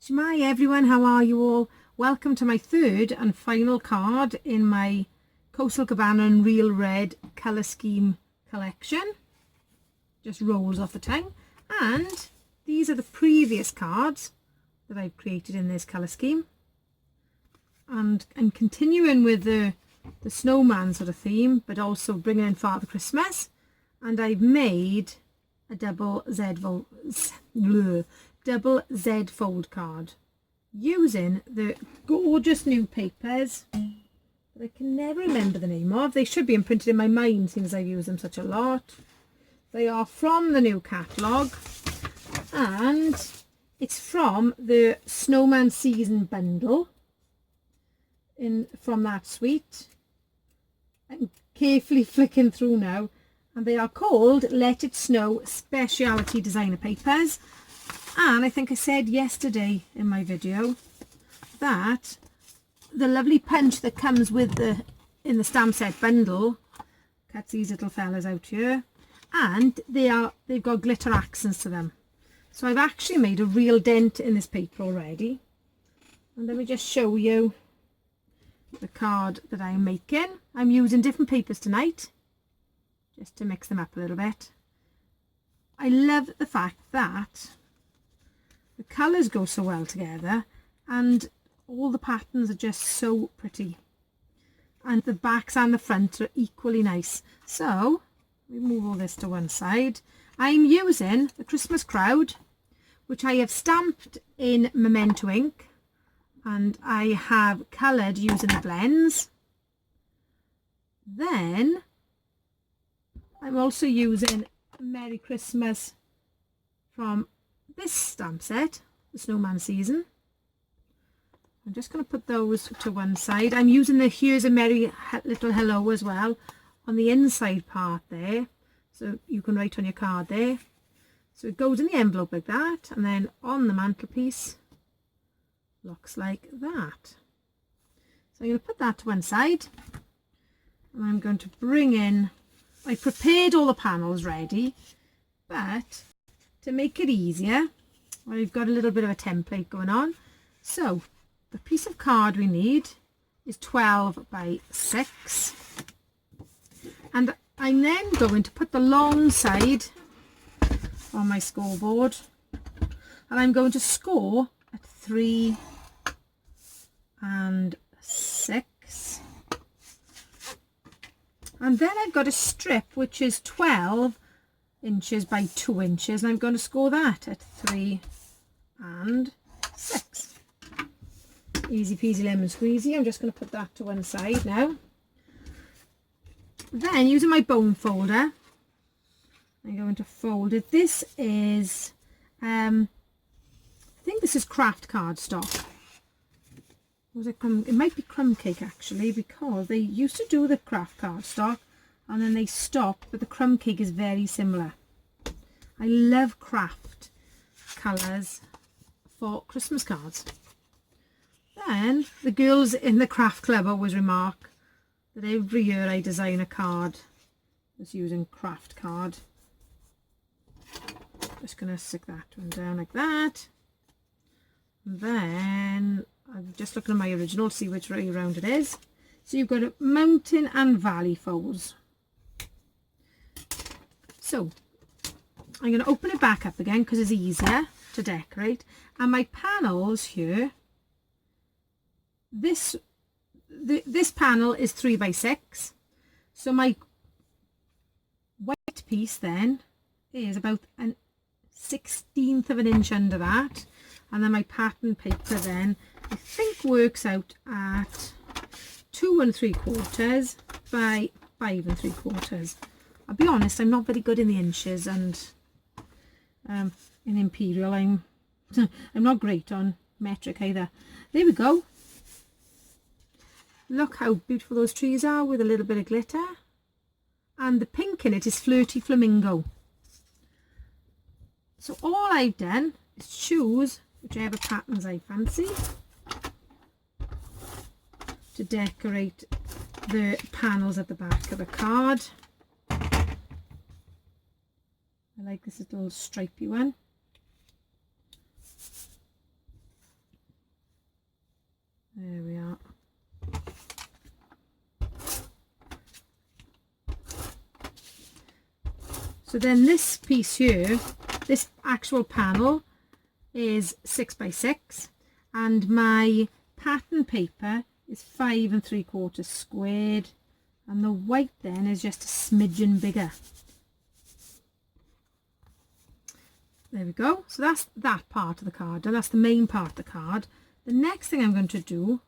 Shmai everyone, how are you all? Welcome to my third and final card in my Coastal Cabana and Real Red colour scheme collection. Just rolls off the tongue. And these are the previous cards that I've created in this colour scheme. And I'm continuing with the snowman sort of theme, but also bringing in Father Christmas. And I've made a double Z fold card using the gorgeous new papers that I can never remember the name of. They should be imprinted in my mind since I've used them such a lot. They are from the new catalogue and it's from the Snowman Season bundle from that suite. I'm carefully flicking through now, and they are called Let It Snow Speciality Designer Papers. And I think I said yesterday in my video that the lovely punch that comes with in the stamp set bundle cuts these little fellas out here, and they've got glitter accents to them. So I've actually made a real dent in this paper already. And let me just show you the card that I'm making. I'm using different papers tonight just to mix them up a little bit. I love the fact that the colours go so well together and all the patterns are just so pretty, and the backs and the front are equally nice. So we move all this to one side. I'm using the Christmas crowd, which I have stamped in Memento ink, and I have coloured using the blends. Then I'm also using Merry Christmas from this stamp set, the Snowman Season. I'm just going to put those to one side. I'm using the Here's a Merry Little Hello as well on the inside part there, so you can write on your card there. So it goes in the envelope like that, and then on the mantelpiece looks like that. So I'm going to put that to one side, and I'm going to bring in, I prepared all the panels ready, but to make it easier, I've got a little bit of a template going on. So the piece of card we need is 12 by 6, and I'm then going to put the long side on my scoreboard, and I'm going to score at 3 and 6, and then I've got a strip which is 12 inches by 2 inches, and I'm going to score that at 3 and 6. Easy peasy lemon squeezy. I'm just going to put that to one side now. Then using my bone folder, I'm going to fold it. This is I think this is craft cardstock. Was it crumb? It might be crumb cake actually, because they used to do the craft cardstock and then they stopped, but the crumb cake is very similar. I love craft colours for Christmas cards. Then the girls in the craft club always remark that every year I design a card that's using craft card. Just going to stick that one down like that. And then I'm just looking at my original to see which way around it is. So you've got a mountain and valley folds. So I'm going to open it back up again because it's easier to decorate. And my panels here, this panel is 3 by 6. So my white piece then is about a 1/16 of an inch under that, and then my pattern paper then I think works out at 2 3/4 by 5 3/4. I'll be honest, I'm not very good in the inches, and in imperial I'm not great on metric either. There we go. Look how beautiful those trees are with a little bit of glitter, and the pink in it is Flirty Flamingo. So all I've done is choose whichever patterns I fancy to decorate the panels at the back of the card. I like this little stripy one. There we are. So then this piece here, this actual panel is 6 by 6 and my pattern paper is 5 3/4 squared, and the white then is just a smidgen bigger. There we go. So that's that part of the card, and that's the main part of the card. The next thing I'm going to do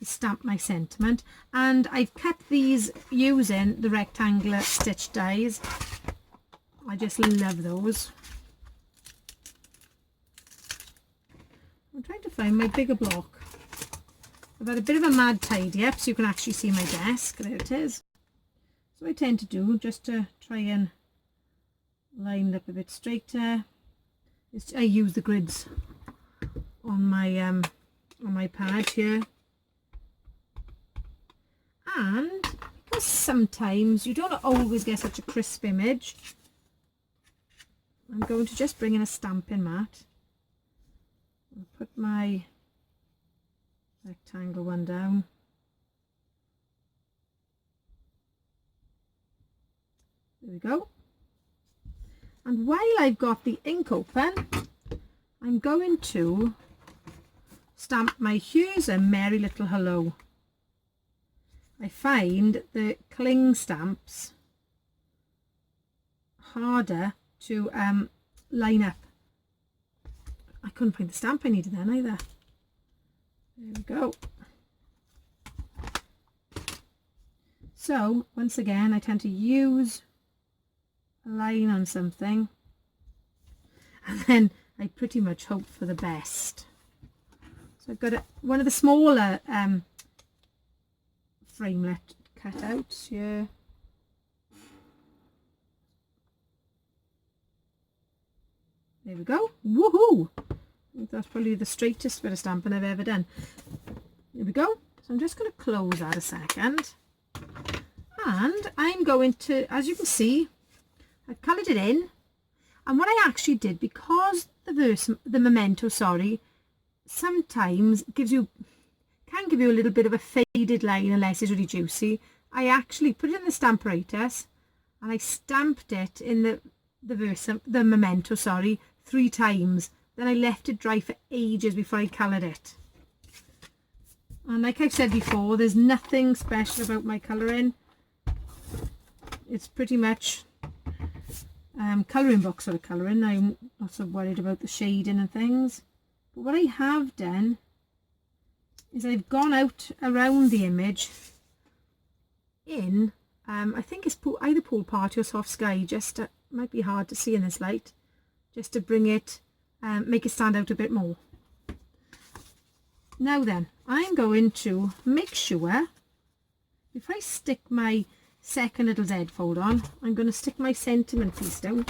is stamp my sentiment, and I've cut these using the rectangular stitch dies. I just love those. I'm trying to find my bigger block. I've had a bit of a mad tidy up so you can actually see my desk. There it is. So I tend to do, just to try and line it up a bit straighter, is I use the grids on my pad here. And because sometimes you don't always get such a crisp image, I'm going to just bring in a stamping mat and put my rectangle one down. There we go. And while I've got the ink open, I'm going to stamp my Here's a Merry Little Hello. I find the cling stamps harder to line up. I couldn't find the stamp I needed then either. There we go. So once again I tend to use a line on something and then I pretty much hope for the best. So I've got one of the smaller framelit cutouts here. There we go. Woohoo! I think that's probably the straightest bit of stamping I've ever done. There we go. So I'm just going to close that a second. And I'm going to, as you can see, I've coloured it in. And what I actually did, because the memento, sometimes can give you a little bit of a faded line unless it's really juicy. I actually put it in the Stamparatus and I stamped it in the memento, 3 times. Then I left it dry for ages before I coloured it. And like I've said before, there's nothing special about my colouring. It's pretty much colouring book sort of colouring. I'm not so worried about the shading and things. But what I have done is I've gone out around the image in, I think it's either Pool Party or Soft Sky, just to, might be hard to see in this light, just to bring it, make it stand out a bit more. Now then, I'm going to make sure, if I stick my second little Z fold on, I'm going to stick my sentiment piece down,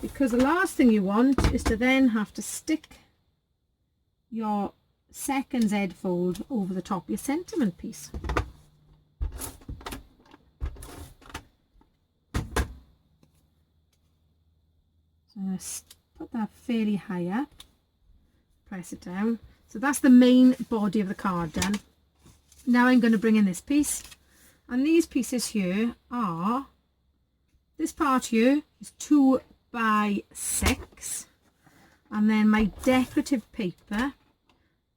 because the last thing you want is to then have to stick your second Z fold over the top of your sentiment piece. So I'm going to put that fairly high up, press it down. So that's the main body of the card done. Now I'm going to bring in this piece, and these pieces here are, this part here is 2 by 6, and then my decorative paper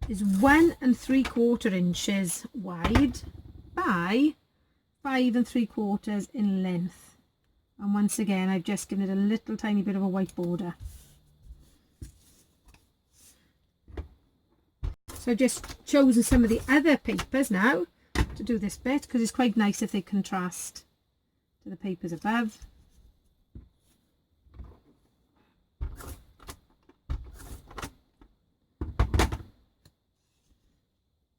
is 1 3/4 inches wide by 5 3/4 in length. And once again, I've just given it a little tiny bit of a white border. So I've just chosen some of the other papers now to do this bit, because it's quite nice if they contrast to the papers above.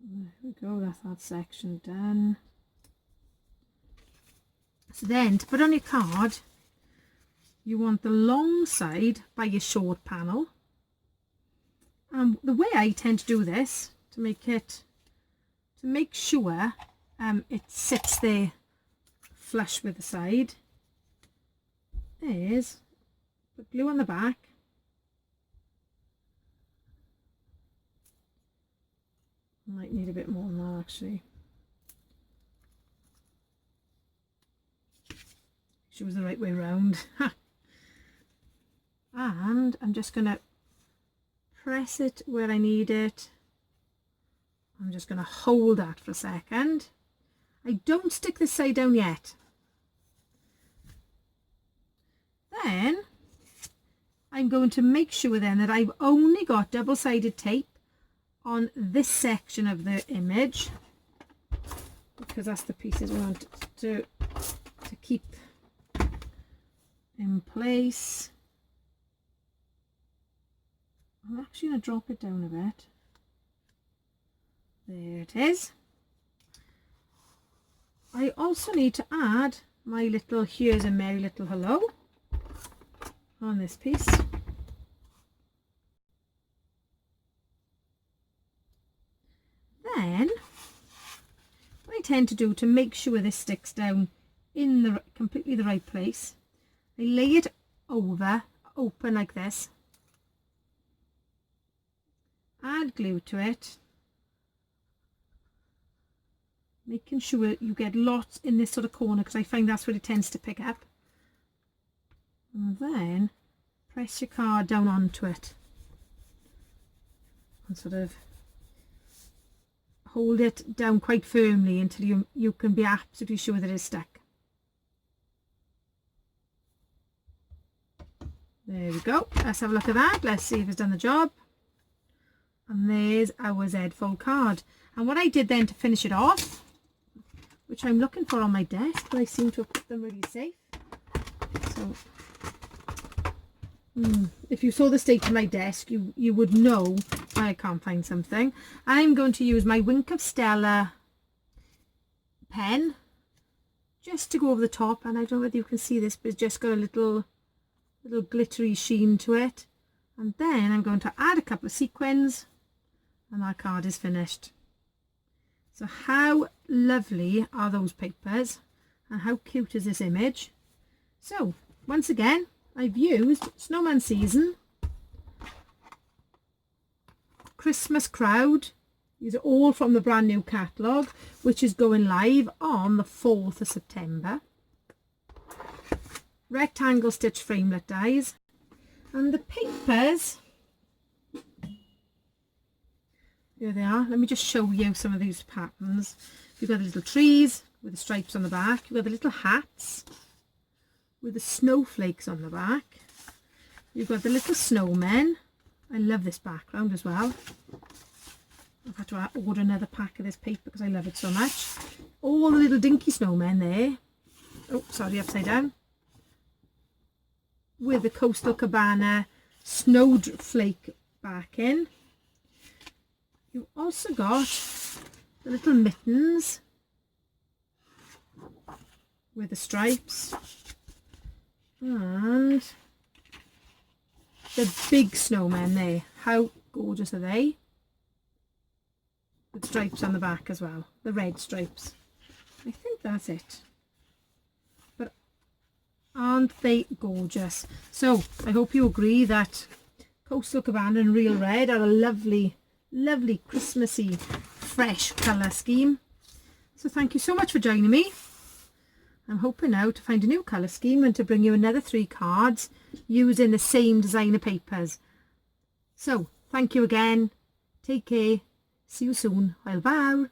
There we go, that's that section done. So then, to put on your card, you want the long side by your short panel. And the way I tend to do this, to make sure it sits there flush with the side, is put glue on the back, Might need a bit more than that actually. She was the right way round. And I'm just going to press it where I need it. I'm just going to hold that for a second. I don't stick this side down yet. Then I'm going to make sure then that I've only got double-sided tape on this section of the image, because that's the pieces we want to keep in place. I'm actually going to drop it down a bit. There it is. I also need to add my little Here's a Merry Little Hello on this piece. Then what I tend to do to make sure this sticks down in the completely the right place, I lay it over, open like this, add glue to it, making sure you get lots in this sort of corner because I find that's where it tends to pick up, and then press your card down onto it and sort of hold it down quite firmly until you can be absolutely sure that it's stuck. There we go. Let's have a look at that. Let's see if it's done the job. And there's our Z fold card. And what I did then to finish it off, which I'm looking for on my desk, but I seem to have put them really safe. So if you saw the state of my desk, you would know why I can't find something. I'm going to use my Wink of Stella pen just to go over the top, and I don't know whether you can see this, but it's just got a little glittery sheen to it. And then I'm going to add a couple of sequins and our card is finished. So how lovely are those papers, and how cute is this image? So once again, I've used Snowman Season, Christmas Crowd. These are all from the brand new catalogue, which is going live on the 4th of September. Rectangle stitch framelit dies, and the papers, here they are. Let me just show you some of these patterns. You've got the little trees with the stripes on the back, you've got the little hats with the snowflakes on the back, you've got the little snowmen. I love this background as well. I've had to order another pack of this paper because I love it so much. All the little dinky snowmen there. Oh, sorry, upside down. With the Coastal Cabana snowflake backing. You've also got the little mittens with the stripes, and the big snowmen there. How gorgeous are they? With stripes on the back as well, the red stripes. I think that's it. But aren't they gorgeous? So I hope you agree that Coastal Cabana and Real Red are a lovely Christmassy fresh colour scheme. So thank you so much for joining me. I'm hoping now to find a new colour scheme and to bring you another 3 cards using the same designer papers. So thank you again, take care, see you soon, I'll bow.